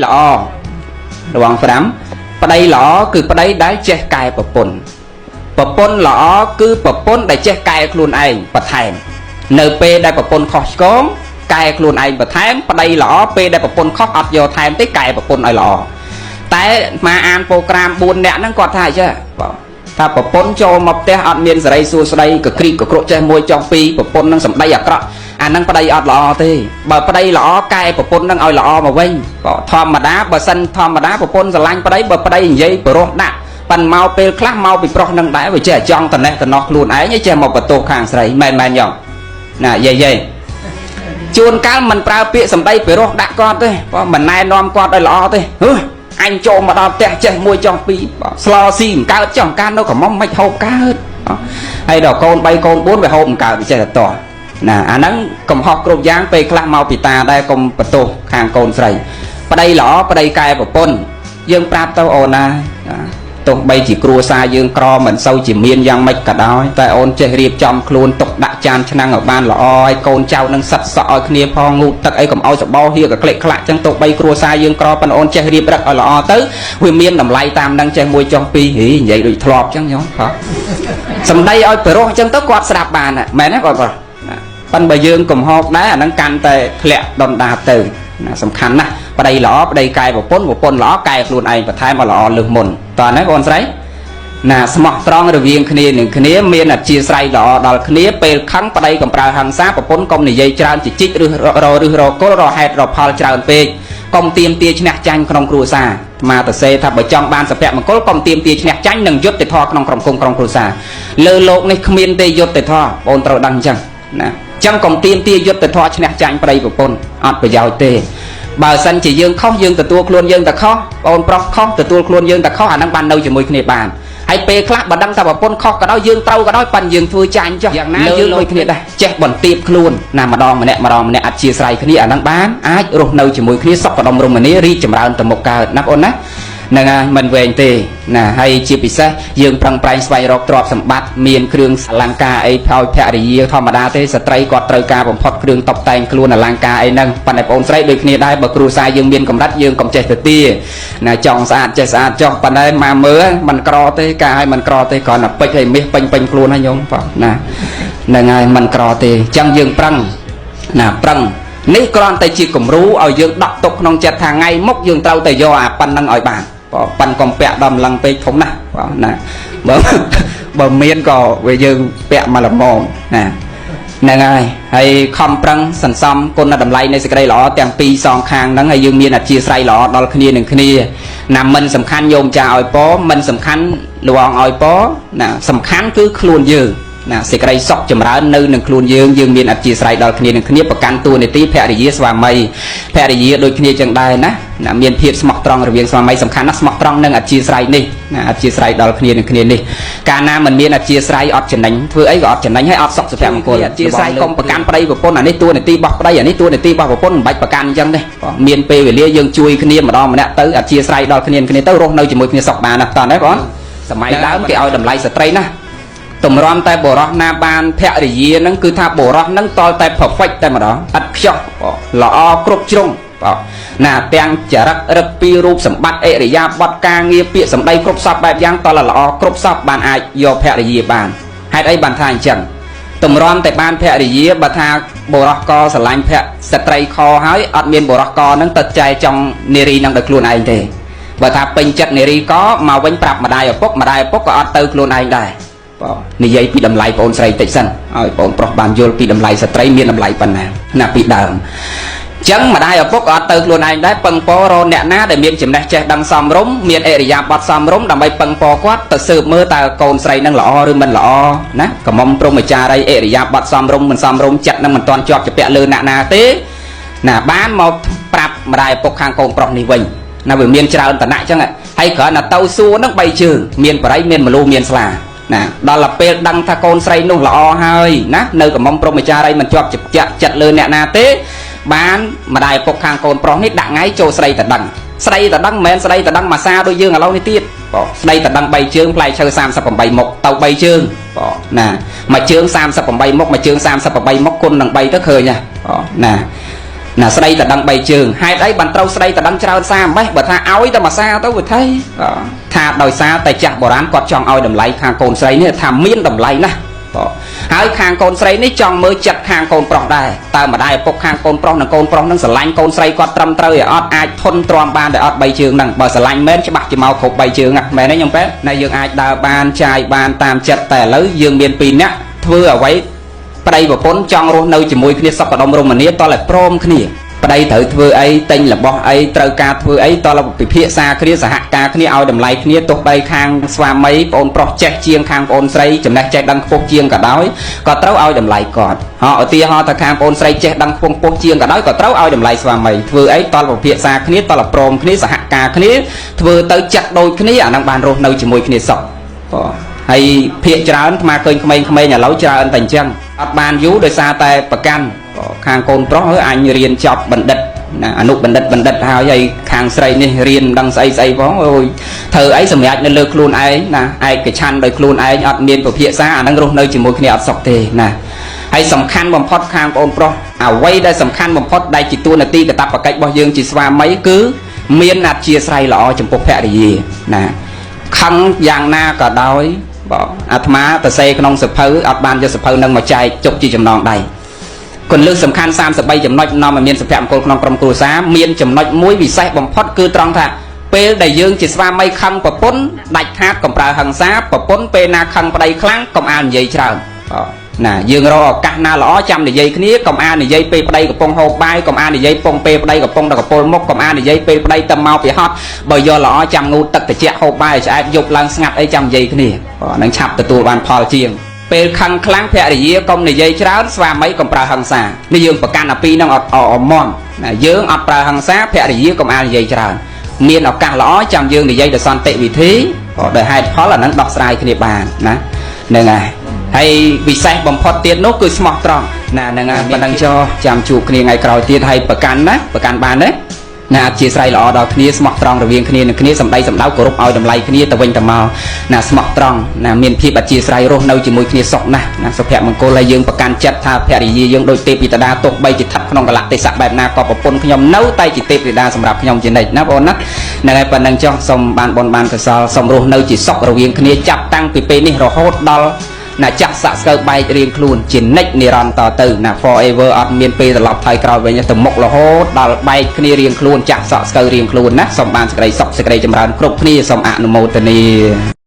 ល្អระวังស្ដាំប្តីល្អគឺប្តីដែលចេះកែប្រពន្ធល្អគឺប្រពន្ធដែលចេះកែខ្លួនឯងបន្ថែមនៅពេលដែលប្រពន្ធខុសឆ្គងកែខ្លួនឯងបន្ថែមប្តីល្អពេលដែលប្រពន្ធខុសអត់យកថែមទេកែប្រពន្ធឲ្យល្អតែមកអានប្រូក្រាម4នាក់ហ្នឹងគាត់ថាអញ្ចឹងថាប្រពន្ធចូលមកផ្ទះអត់មានសេរីសួស្ដីកក្រីកកក្រក់ចេះមួយចង់ពីរប្រពន្ធនឹងសម្ដីអាក្រក់អាហ្នឹងប្តីអត់ល្អទេបើប្តីល្អកែប្រពន្ធនឹងឲ្យល្អមកវិញធម្មតាបើសិនធម្មតាប្រពន្ធស្រឡាញ់ប្តីបើប្តីនិយាយបរោះដាក់ប៉ិនមកពេលខ្លះមកពីប្រុសនឹងដែរវាចេះចង់តំណេះតំណោះខ្លួនឯងចេះមកបន្ទោសខាងស្រីមែនយ៉ងណាយាយជួនកាលមិនប្រើពាក្យសម្ដីបរោះដាក់គាត់ទេមិនណែនាំគាត់ឲ្យល្អទេអញចូលមកដល់ផ្ទះចេះមួយចង់ពីរស្លោស៊ីមិនកើតចង់ការនៅកំមុំមិនហូបកើតហើយដល់កូន3កូន4វាហូបមិនកើតវាចេះតែតោះណាអាហ្នឹងកំហុសគ្រប់យ៉ាងពេលខ្លះមកពីតាដែរកុំបន្ទោសខាងកូនស្រីប្តីល្អប្តីកែប្រពន្ធយើងប្រាប់ទៅអូនណាទោះបីជាគ្រួសារយើងក្រមិនសូវជាមានយ៉ាងម៉េចក៏ដោយតែអូនចេះរៀបចំខ្លួនទុកដាក់ចានឆ្នាំងឲ្យបានល្អឲ្យកូនចៅនឹងសិតសក់ឲ្យគ្នាផងងូតទឹកអីកុំឲ្យសបោហៀកក្លេកខ្លាក់ចឹងទោះបីគ្រួសារយើងក្រប៉ុន្តែអូនចេះរៀបរឹកឲ្យល្អទៅវាមានតម្លៃតាមនឹងចេះមួយចុះពីរនិយាយដូចធ្លាប់ចឹងយោសំដីឲ្យបរោះចឹងទៅគាត់ស្ដាប់បានមែនទេគាត់ប៉ុន្តែបើយើងកំហុសដែរអាហ្នឹងកាន់តែធ្លាក់ដុនដាបទៅណាសំខាន់ណាស់ប្តីល្អប្តីកែប្រពន្ធល្អកែខ្លួនឯងបន្ថែមឲ្យល្អលើសមុនតើណាបងស្រីណាស្មោះត្រង់រវាងគ្នានឹងគ្នាមានអធិស្ឋានល្អដល់គ្នាពេលខឹងប្តីកំប្រើហិង្សាប្រពន្ធកុំនិយាយច្រើនជីជីករឹសគល់រហេតុរផលច្រើនពេកកុំទៀមទាឈ្នះចាញ់ក្នុងគ្រួសារមកទៅសេថាបើចង់បានសុភមង្គលកុំទៀមទាឈ្នះចាញ់នឹងយុត្តិធម៌ក្នុងក្រុមគ្រួសារលើលោកនេះគ្មានទេយុត្តិធម៌បងត្រូវដឹងអញ្ចឹងណាចឹងកុំទៀមទាយុត្តិធម៌ឈ្នះចាញ់ប្តីប្រពន្ធអត់ប្រយោជន៍ទេបើសិនជាយើងខុសយើងទទួលខ្លួនយើងតែខុសបងប្រុសខុសទទួលខ្លួនយើងតែខុសអាហ្នឹងបាននៅជាមួយគ្នាបានហើយពេលខ្លះបើដឹងថាប្រពន្ធខុសក៏ដោយយើងត្រូវក៏ដោយប៉ិនយើងធ្វើចាញ់ចុះយ៉ាងណាយើងដូចគ្នាដែរចេះបន្ទាបខ្លួនណាម្ដងម្នាក់អធិស្ឋានគ្នាអាហ្នឹងបានអាចរស់នៅជាមួយគ្នាសុខដុមរមនារីកចម្រើនទៅមុខកើតណាបងអូនណាហ្នឹងហើយមិនវែងទេណាហើយជាពិសេសយើងប្រឹងប្រែងស្វែងរកទ្រព្យសម្បត្តិមានគ្រឿងអលង្ការអីឲ្យភរិយាធម្មតាទេស្ត្រីគាត់ត្រូវការបំផុតគ្រឿងតុបតែងខ្លួនអលង្ការអីហ្នឹងប៉ុន្តែបងស្រីដូចគ្នាដែរបើគ្រួសារយើងមានកម្រិតយើងកុំចេះទៅទាណាចង់ស្អាតចេះស្អាតចុះប៉ុន្តែមកមើលមិនក្រទេការឲ្យមិនក្រទេគ្រាន់តែពេជ្រឲ្យមាសពេញខ្លួនហើយញោមបងណាហ្នឹងហើយមិនក្រទេអញ្ចឹងយើងប្រឹងណាប្រឹងនេះគ្រាន់តែជាគំរូឲ្យយើងដកទុកក្នុងចិត្តថាថ្ងៃមុខយើងត្រូវតែយកអាប៉ុណ្្នឹងឲ្យបានប៉ិនកុំពាក់ដល់ម្លឹងពេកធំណាស់ណាបើមានក៏វាយើងពាក់មកល្មមណាហ្នឹងហើយខំប្រឹងសន្សំគុណតម្លៃនៃសេចក្តីល្អទាំងពីរសងខាងហ្នឹងហើយយើងមានអធិស្ឋានល្អដល់គ្នានឹងគ្នាណាមិនសំខាន់ញោមចាឲ្យពមិនសំខាន់លវងឲ្យពណាសំខាន់គឺខ្លួនយើងណាសេចក្តីសុខចម្រើននៅនឹងខ្លួនយើងមានអធិស្ឋានដល់គ្នានឹងគ្នាប្រកាន់តួនាទីភរិយាស្វាមីភរិយាដូចគ្នាចឹងដែរណាមានភាពស្មោះត្រង់រវាងស្វាមីសំខាន់ណាស់ស្មោះត្រង់នឹងអធិស្ឋាននេះណាអធិស្ឋានដល់គ្នានឹងគ្នានេះកាលណាមិនមានអធិស្ឋានអត់ចំណេញធ្វើអីក៏អត់ចំណេញហើយអត់សុខសុភមង្គលអធិស្ឋានកុំប្រកាន់ប្តីប្រពន្ធអានេះតួនាទីរបស់ប្តីអានេះតួនាទីរបស់ប្រពន្ធមិនបាច់ប្រកាន់អញ្ចឹងទេមានពេលវេលាយើងជួយគ្នាម្ដងម្នាក់ទៅអធិស្ឋានដល់គ្នាទៅរស់នៅជាមួយគ្នាសុខបានណាតើណាបងសម័យដើមគេឲ្យតម្លៃស្ត្រីណាតម្រាំតែបរោះណាបានភរិយាហ្នឹងគឺថាបរោះហ្នឹងតលតែ perfect តែម្ដងឥតខ្ចោះល្អគ្រប់ជ្រុងណាទាំងចរិតរឹកពីរូបសម្បត្តិអរិយាបថការងារពាក្យសម្ដីគ្រប់សពបែបយ៉ាងតលល្អគ្រប់សពបានអាចយកភរិយាបានហេតុអីបានថាអញ្ចឹងតម្រាំតែបានភរិយាបើថាបរោះកស្រឡាញ់ភស្ត្រីខហើយអត់មានបរោះកហ្នឹងទៅចែចង់នារីហ្នឹងដោយខ្លួនឯងទេបើថាពេញចិត្តនារីកមកវិញប្រាប់ម្ដាយឪពុកក៏អត់ទៅខ្លួនឯងដែរនិយាយពីតម្លៃបងស្រីតិចសិនឲ្យបងប្រុសបានយល់ពីតម្លៃស្ត្រីមានតម្លៃប៉ុណ្ណាណាពីដើមអញ្ចឹងម្ដាយឪពុកក៏អត់ទៅខ្លួនឯងដែរពឹងពរអ្នកណាដែលមានចំណេះចេះដឹងសមរម្យមានអរិយាបថសមរម្យដើម្បីពឹងពរគាត់ទៅស៊ើបមើលតើកូនស្រីនឹងល្អឬមិនល្អណាកុំព្រមចារីអរិយាបថសមរម្យមិនសមរម្យចិត្តនឹងមិនទាន់ជាប់ជាពាក់លើអ្នកណាទេណាបានមកប្រាប់ម្ដាយឪពុកខាងកូនប្រុសនេះវិញណាវាមានច្រើនតំណែងអញ្ចឹងហើយគ្រាន់តែទៅសួរនឹង3ជើងមានបរិយមានមលូមានស្លាណាដល់ពេលដឹងថាកូនស្រីនោះល្អហើយណានៅកំមុំព្រមចារីមិនជាប់ចិត្តលើអ្នកណាទេបានម្ដាយឪពុកខាងកូនប្រុសនេះដាក់ថ្ងៃចូលស្រីតដឹងមិនមែនស្រីតដឹងមួយសាដូចយើងឥឡូវនេះទៀតស្រីតដឹង3ជើងផ្លែឈើ38មុខទៅ3ជើងណាមួយជើង38មុខមួយជើង38មុខគុណនឹង3ទៅឃើញណា ណាស្ដីតដឹង3ជើងហេតុអីបានត្រូវស្ដីតដឹងច្រើនសារម៉េះបើថាឲ្យតែមួយសារទៅវិធីថាដោយសារតែចាស់បុរាណគាត់ចង់ឲ្យតម្លៃខាងកូនស្រីនេះថាមានតម្លៃណាស់ហើយខាងកូនស្រីនេះចង់មើលចិត្តខាងកូនប្រុសដែរតើម្ដាយឪពុកខាងកូនប្រុសនិងកូនប្រុសនឹងស្រឡាញ់កូនស្រីគាត់ត្រឹមត្រូវឲ្យអត់អាចធន់ទ្រាំបានតែអត់3ជើងហ្នឹងបើស្រឡាញ់មែនច្បាស់ជាមកគ្រប់3ជើងហ្នឹងមែនទេខ្ញុំប៉ែណាយើងអាចដើរបានចាយបានតាមចិត្តតែឥឡូវយើងមាន2នាក់ធ្វើអ្វីប្តីប្រពន្ធចង់រស់នៅជាមួយគ្នាសុខដុមរមនាតតែព្រមគ្នាប្តីត្រូវធ្វើអីទិញរបស់អីត្រូវការធ្វើអីតលពិភាក្សាគ្នាសហការគ្នាឲ្យតម្លៃគ្នាទោះបីខាងស្វាមីប្អូនប្រុសចេះជាងខាងប្អូនស្រីចំណេះចេះដឹងខ្ពស់ជាងក៏ដោយក៏ត្រូវឲ្យតម្លៃគាត់ឧទាហរណ៍ថាខាងប្អូនស្រីចេះដឹងខ្ពស់ពោះជាងក៏ដោយក៏ត្រូវឲ្យតម្លៃស្វាមីធ្វើអីតលពិភាក្សាគ្នាតលព្រមគ្នាសហការគ្នាធ្វើទៅចិត្តដូចគ្នាអានឹងបានរស់នៅជាមួយគ្នាសុខហើយភាកច្រើនស្មាឃើញក្មេងៗឥឡូវច្រើនតែអញ្ចឹងអត់បានយូរដោយសារតែប្រកាន់ខាងកូនប្រុសអញរៀនចប់បណ្ឌិតណាអនុបណ្ឌិតហើយខាងស្រីនេះរៀនដឹងស្អីផងអូយធ្វើអីសម្រាប់នៅលើខ្លួនឯងណាឯកច្ឆ័ន្ទដោយខ្លួនឯងអត់មានពភាសាអានឹងរស់នៅជាមួយគ្នាអត់សុខទេណាហើយសំខាន់បំផុតខាងប្អូនប្រុសអ្វីដែលសំខាន់បំផុតដែលជាតួនាទីកាតព្វកិច្ចរបស់យើងជាស្វាមីគឺមានអធ្យាស្រ័យល្អចំពោះភរិយាណាខឹងយ៉ាងណាក៏ដោយបងអាត្មាទៅសេក្នុងសភៅអត់បានយកសភៅនឹងមកចែកចុកជាចំណងដៃគន្លឹះសំខាន់33ចំណុចនាំឲ្យមានសុភមង្គលក្នុងក្រុមគ្រួសារមានចំណុចមួយពិសេសបំផុតគឺត្រង់ថាពេលដែលយើងជាស្វាមីខឹងប្រពន្ធដាច់ខាតកុំប្រើហិង្សាប្រពន្ធពេលណាខឹងប្តីខ្លាំងកុំអាននិយាយច្រើនណាយើងរកឱកាសណាល្អចាំនិយាយគ្នាកុំអាននិយាយពេលប្តីកំពុងហូបបាយកុំអាននិយាយពងពេលប្តីកំពុងតែកពុលមុខកុំអាននិយាយពេលប្តីទៅមកពីហត់បើយកល្អចាំងូតទឹកត្រជាក់ហូបបាយឆ្អែតយប់ឡើងស្ងាត់អីចាំនិយាយគ្នានឹងឆាប់ទទួលបានផលជាងពេលខឹងខ្លាំងភរិយាកុំនិយាយច្រើនស្វាមីកុំប្រើហិង្សានេះយើងប្រកាន់អាពីរនឹងអត់មន់ណាយើងអត់ប្រើហិង្សាភរិយាកុំអាននិយាយច្រើនមានឱកាសល្អចាំយើងនិយាយដោយសន្តិវិធីដោយហេតុផលអានឹងដោះស្រាយគ្នាបានណាហ្នឹងហើយហើយពិសេសបំផុតទៀតនោះគឺស្មោះត្រង់ណាហ្នឹងហើយប៉ុណ្ណឹងចោះចាំជួបគ្នាថ្ងៃក្រោយទៀតហើយប្រកាន់ណាប្រកាន់បានទេណាអធិស្ឋានល្អដល់គ្នាស្មោះត្រង់រវាងគ្នានឹងគ្នាសម្ដីសម្ដៅគោរពឲ្យតម្លៃគ្នាទៅវិញទៅមកណាស្មោះត្រង់ណាមានភាពអធិស្ឋានរស់នៅជាមួយគ្នាសុខណាស់ណាសុភមង្គលហើយយើងប្រកាន់ចិត្តថាភរិយាយើងដូចទេពធីតាទុកបីជាស្ថិតក្នុងកលៈទេសៈបែបណាក៏ប្រពន្ធខ្ញុំនៅតែជាទេពធីតាសម្រាប់ខ្ញុំជានិច្ចណាបងណាហ្នឹងហើយប៉ុណ្ណឹងចោះសូមបានបុណ្យបានកុសលសូមរស់នៅជាសុខរវាងគ្នាចាប់តាំងពីពេលនេះរហូតដល់ណាចាក់សាក់ស្កើបែករៀងខ្លួនជានិច្ចនិរន្តរ៍តទៅណា forever អត់មានពេលត្រឡប់ថយក្រោយវិញទៅមុខរហូតដល់បែកគ្នារៀងខ្លួនចាក់សាក់ស្កើរៀងខ្លួនណាសូមបានសេចក្តីសុខសេចក្តីចម្រើនគ្រប់គ្នាសូមអនុមោទនា